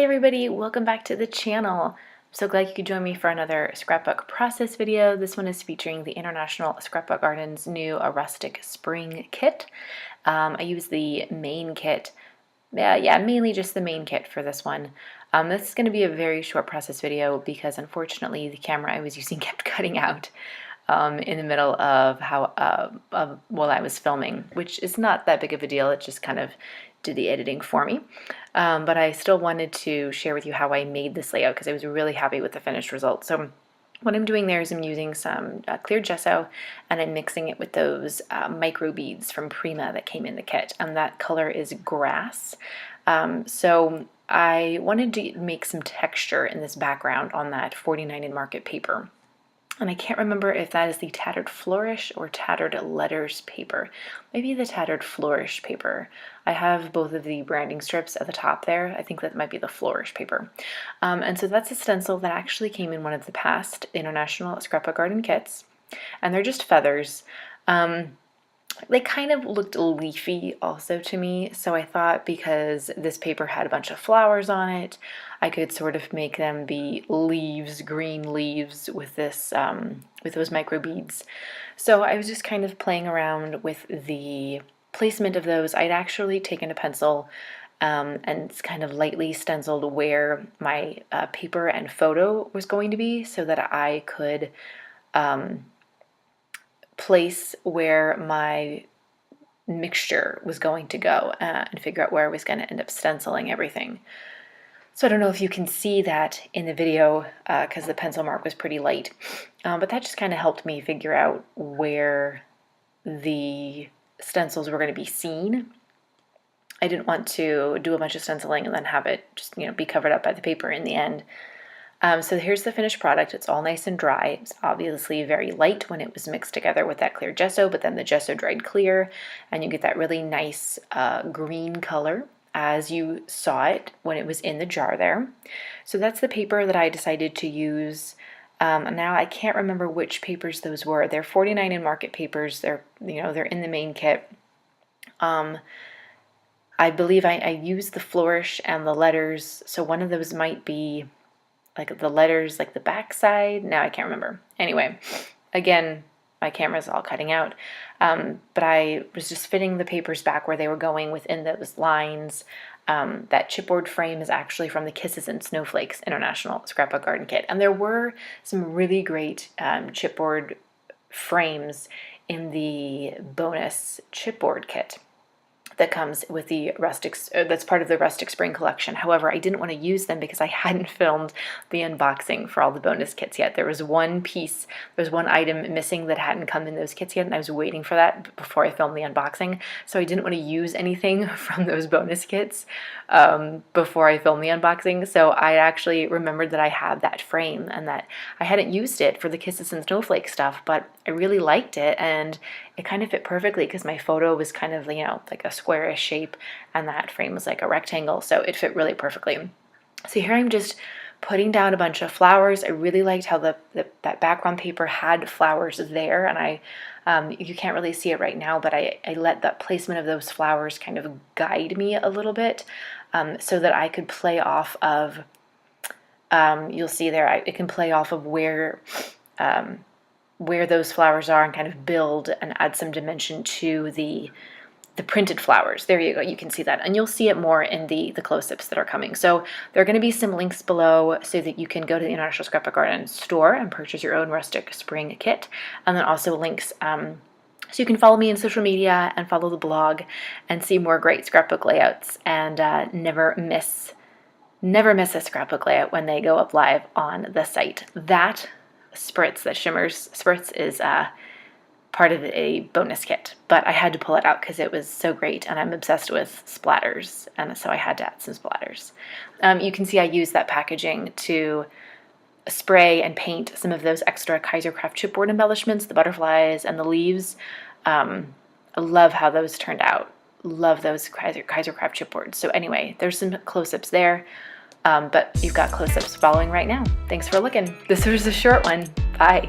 everybody, welcome back to the channel. I'm so glad you could join me for another scrapbook process video. This one is featuring the International Scrapbook Garden's new Rustic Spring Kit. I use the main kit, mainly just the main kit for this one. This is going to be a very short process video because unfortunately the camera I was using kept cutting out in the middle of while I was filming, which is not that big of a deal. It just kind of did the editing for me. But I still wanted to share with you how I made this layout because I was really happy with the finished result. So what I'm doing there is I'm using some clear gesso and I'm mixing it with those micro beads from Prima that came in the kit, and that color is grass. So I wanted to make some texture in this background on that 49 in Market paper. And I can't remember if that is the Tattered Flourish or Tattered Letters paper. Maybe the Tattered Flourish paper. I have both of the branding strips at the top there. I think that might be the Flourish paper. And so that's a stencil that actually came in one of the past International Scrapbook Garden kits. And they're just feathers. They kind of looked leafy also to me, so I thought because this paper had a bunch of flowers on it, I could sort of make them be leaves, green leaves with this, with those micro beads. So I was just kind of playing around with the placement of those. I'd actually taken a pencil and kind of lightly stenciled where my paper and photo was going to be so that I could place where my mixture was going to go and figure out where I was going to end up stenciling everything. So I don't know if you can see that in the video because the pencil mark was pretty light, but that just kind of helped me figure out where the stencils were going to be seen. I didn't want to do a bunch of stenciling and then have it just, be covered up by the paper in the end. So here's the finished product. It's all nice and dry. It's obviously very light when it was mixed together with that clear gesso, but then the gesso dried clear, and you get that really nice green color as you saw it when it was in the jar there. So that's the paper that I decided to use. Now I can't remember which papers those were. They're 49 in Market papers. They're in the main kit. I believe I used the Flourish and the Letters, so one of those might be like the letters, like the back side. Now I can't remember. Anyway, again, my camera's all cutting out. But I was just fitting the papers back where they were going within those lines. That chipboard frame is actually from the Kisses and Snowflakes International Scrapbook Garden Kit. And there were some really great chipboard frames in the bonus chipboard kit that comes with the Rustic, that's part of the Rustic Spring collection. However, I didn't want to use them because I hadn't filmed the unboxing for all the bonus kits yet. There was one piece, there's one item missing that hadn't come in those kits yet, and I was waiting for that before I filmed the unboxing. So I didn't want to use anything from those bonus kits before I filmed the unboxing. So I actually remembered that I had that frame and that I hadn't used it for the Kisses and Snowflake stuff, but I really liked it, and it kind of fit perfectly because my photo was kind of, like a squarish shape, and that frame was like a rectangle, so it fit really perfectly. So here I'm just putting down a bunch of flowers. I really liked how that background paper had flowers there, and you can't really see it right now, but I let that placement of those flowers kind of guide me a little bit so that I could play off of, you'll see there, it can play off of where those flowers are and kind of build and add some dimension to the printed flowers. There you go, you can see that, and you'll see it more in the close-ups that are coming. So there are going to be some links below so that you can go to the International Scrapbook Garden store and purchase your own Rustic Spring Kit, and then also links so you can follow me on social media and follow the blog and see more great scrapbook layouts, and never miss a scrapbook layout when they go up live on the site. That spritz, that shimmers spritz, is part of a bonus kit, but I had to pull it out because it was so great, and I'm obsessed with splatters, and so I had to add some splatters. You can see I used that packaging to spray and paint some of those extra Kaisercraft chipboard embellishments, the butterflies and the leaves. I love how those turned out. Love those Kaisercraft chipboards. So anyway, there's some close-ups there, but you've got close-ups following right now. Thanks for looking. This was a short one. Bye.